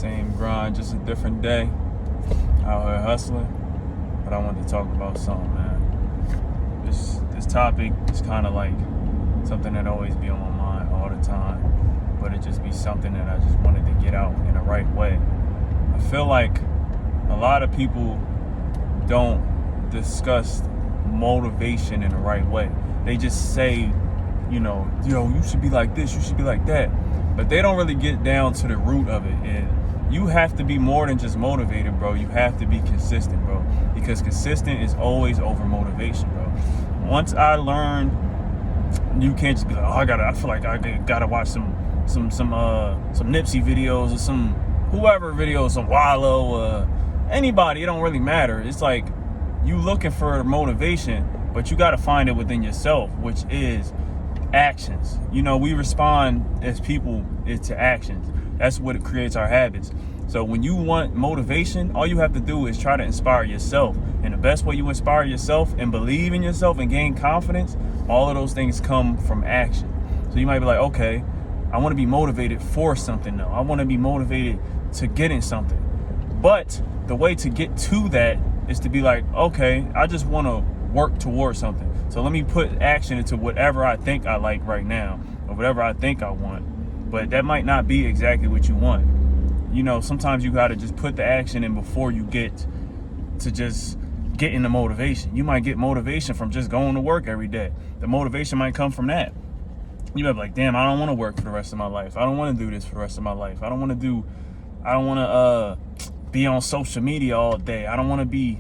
same grind, just a different day. Out here hustling. But I wanted to talk about something, man. This topic is kind of like something that always be on my mind all the time. But it just be something that I just wanted to get out in the right way. I feel like a lot of people don't discuss motivation in the right way. They just say, you should be like this, you should be like that. But they don't really get down to the root of it. And you have to be more than just motivated, bro. You have to be consistent, bro. Because consistent is always over motivation, bro. Once I learned, you can't just be like, I feel like I gotta watch some Nipsey videos or some whoever videos, some Wallow, anybody. It don't really matter. It's like you looking for motivation, but you gotta find it within yourself, which is actions. We respond as people to actions. That's what it creates our habits. So when you want motivation, all you have to do is try to inspire yourself. And the best way you inspire yourself and believe in yourself and gain confidence, all of those things come from action. So you might be like, okay, I want to be motivated for something though. I want to be motivated to getting something. But the way to get to that is to be like, okay, I just want to work towards something. So let me put action into whatever I think I like right now or whatever I think I want. But that might not be exactly what you want. Sometimes you got to just put the action in before you get to just getting the motivation. You might get motivation from just going to work every day. The motivation might come from that. You might be like, damn, I don't want to work for the rest of my life. I don't want to do this for the rest of my life. I don't want to be on social media all day. I don't want to be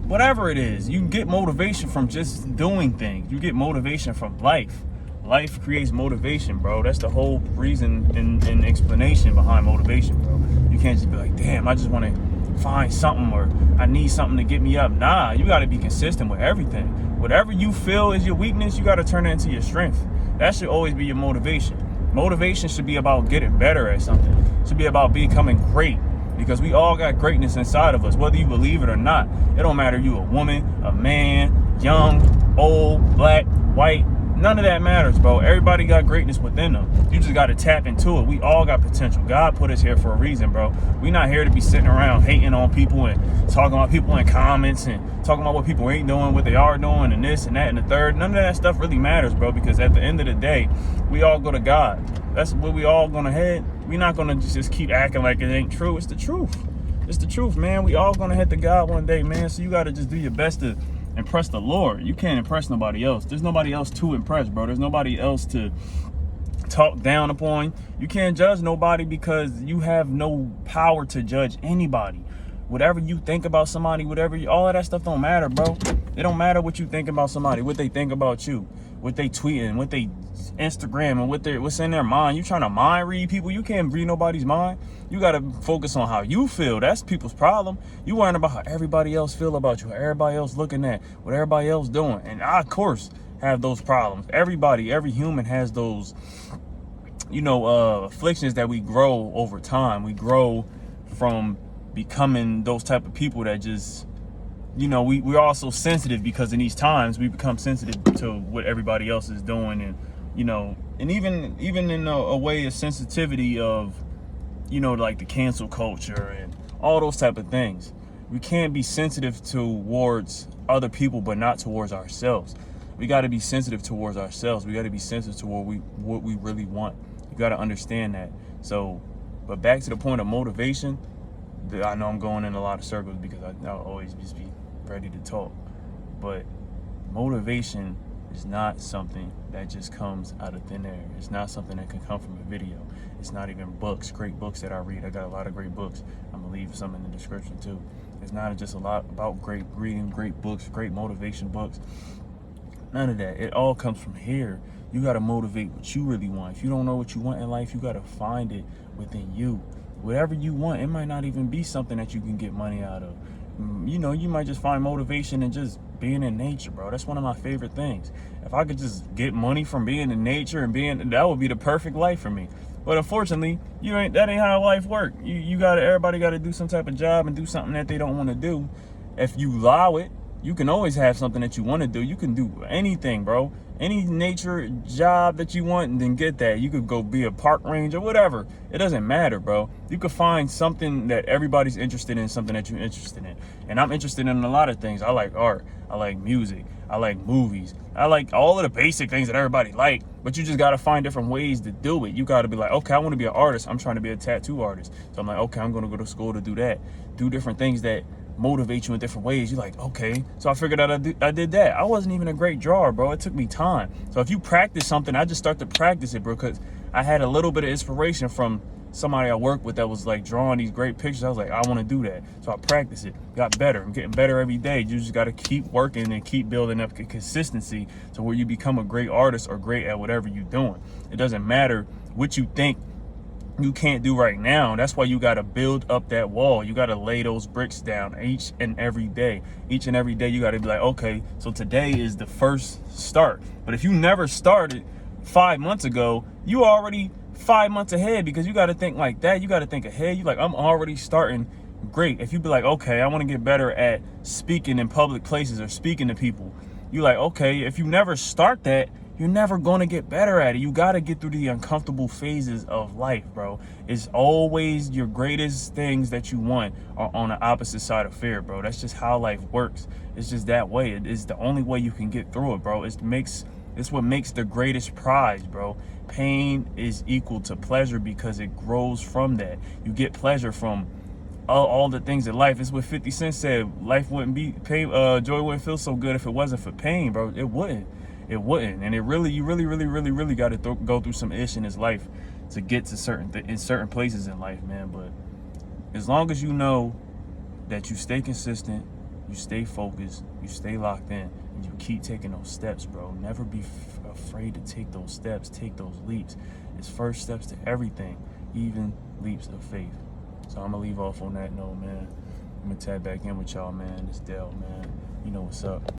whatever it is. You can get motivation from just doing things. You get motivation from life. Life creates motivation, bro. That's the whole reason and explanation behind motivation, bro. You can't just be like, damn, I just want to find something or I need something to get me up. Nah, you got to be consistent with everything. Whatever you feel is your weakness, you got to turn it into your strength. That should always be your motivation. Motivation should be about getting better at something. It should be about becoming great. Because we all got greatness inside of us, whether you believe it or not. It don't matter you a woman, a man, young, old, black, white. None of that matters, bro. Everybody got greatness within them. You just got to tap into it. We all got potential. God put us here for a reason, bro. We not here to be sitting around hating on people and talking about people in comments and talking about what people ain't doing, what they are doing, and this and that and the third. None of that stuff really matters, bro, because at the end of the day, we all go to God. That's where we all gonna head. We're not gonna just keep acting like it ain't true. It's the truth. It's the truth, man. We all gonna head to God one day, man. So you gotta just do your best to impress the Lord. You can't impress nobody else. There's nobody else to impress, bro. There's nobody else to talk down upon. You can't judge nobody because you have no power to judge anybody. Whatever you think about somebody, all of that stuff don't matter, bro. It don't matter what you think about somebody, what they think about you, what they tweeting, what they Instagram, and what's in their mind. You trying to mind read people? You can't read nobody's mind. You got to focus on how you feel. That's people's problem. You worrying about how everybody else feel about you, how everybody else looking at, what everybody else doing. And I, of course, have those problems. Every human has those, afflictions that we grow over time. We grow from becoming those type of people that just, we're also sensitive because in these times we become sensitive to what everybody else is doing. And and even in a way of sensitivity of, like the cancel culture and all those type of things. We can't be sensitive towards other people, but not towards ourselves. We got to be sensitive towards ourselves. We got to be sensitive to what we really want. You got to understand that. So, but back to the point of motivation, I know I'm going in a lot of circles because I'll always just be ready to talk. But motivation is not something that just comes out of thin air. It's not something that can come from a video. It's not even books, great books that I read. I got a lot of great books. I'm gonna leave some in the description too. It's not just a lot about reading great books, great motivation books. None of that. It all comes from here. You gotta motivate what you really want. If you don't know what you want in life, you gotta find it within you. Whatever you want, it might not even be something that you can get money out of. You might just find motivation in just being in nature, bro. That's one of my favorite things. If I could just get money from being in nature and that would be the perfect life for me. But unfortunately, that ain't how life works. Everybody gotta do some type of job and do something that they don't want to do. If you allow it, You can always have something that you want to do. You can do anything, bro. Any nature job that you want, and then get that. You could go be a park ranger, whatever. It doesn't matter, bro. You could find something that everybody's interested in, something that you're interested in. And I'm interested in a lot of things. I like art. I like music. I like movies. I like all of the basic things that everybody like, but you just got to find different ways to do it. You got to be like, okay, I want to be an artist. I'm trying to be a tattoo artist. So I'm like, okay, I'm going to go to school to do that. Do different things that motivate you in different ways. You're like, okay. So I figured out I did that. I wasn't even a great drawer, bro. It took me time. So if you practice something, I just start to practice it, bro, because I had a little bit of inspiration from somebody I worked with that was like drawing these great pictures. I was like, I want to do that. So I practiced it, got better. I'm getting better every day. You just got to keep working and keep building up consistency to where you become a great artist or great at whatever you're doing. It doesn't matter what you think you can't do right now. That's why you got to build up that wall. You got to lay those bricks down each and every day. Each and every day you got to be like, okay, so today is the first start. But if you never started 5 months ago, you already 5 months ahead, because you got to think like that. You got to think ahead. You like, I'm already starting great. If you be like, okay, I want to get better at speaking in public places or speaking to people, you like, okay, if you never start that, you're never going to get better at it. You got to get through the uncomfortable phases of life, bro. It's always your greatest things that you want are on the opposite side of fear, bro. That's just how life works. It's just that way. It is the only way you can get through it, bro. It's what makes the greatest prize, bro. Pain is equal to pleasure because it grows from that. You get pleasure from all the things in life. It's what 50 Cent said. Life wouldn't be pain. Joy wouldn't feel so good if it wasn't for pain, bro. It wouldn't. It wouldn't. And you really got to go through some ish in his life to get to certain places in life, man. But as long as you know that you stay consistent, you stay focused, you stay locked in, and you keep taking those steps, bro. Never be afraid to take those steps, take those leaps. It's first steps to everything, even leaps of faith. So I'm gonna leave off on that note, man. I'm gonna tap back in with y'all, man. It's Dell, man. You know what's up.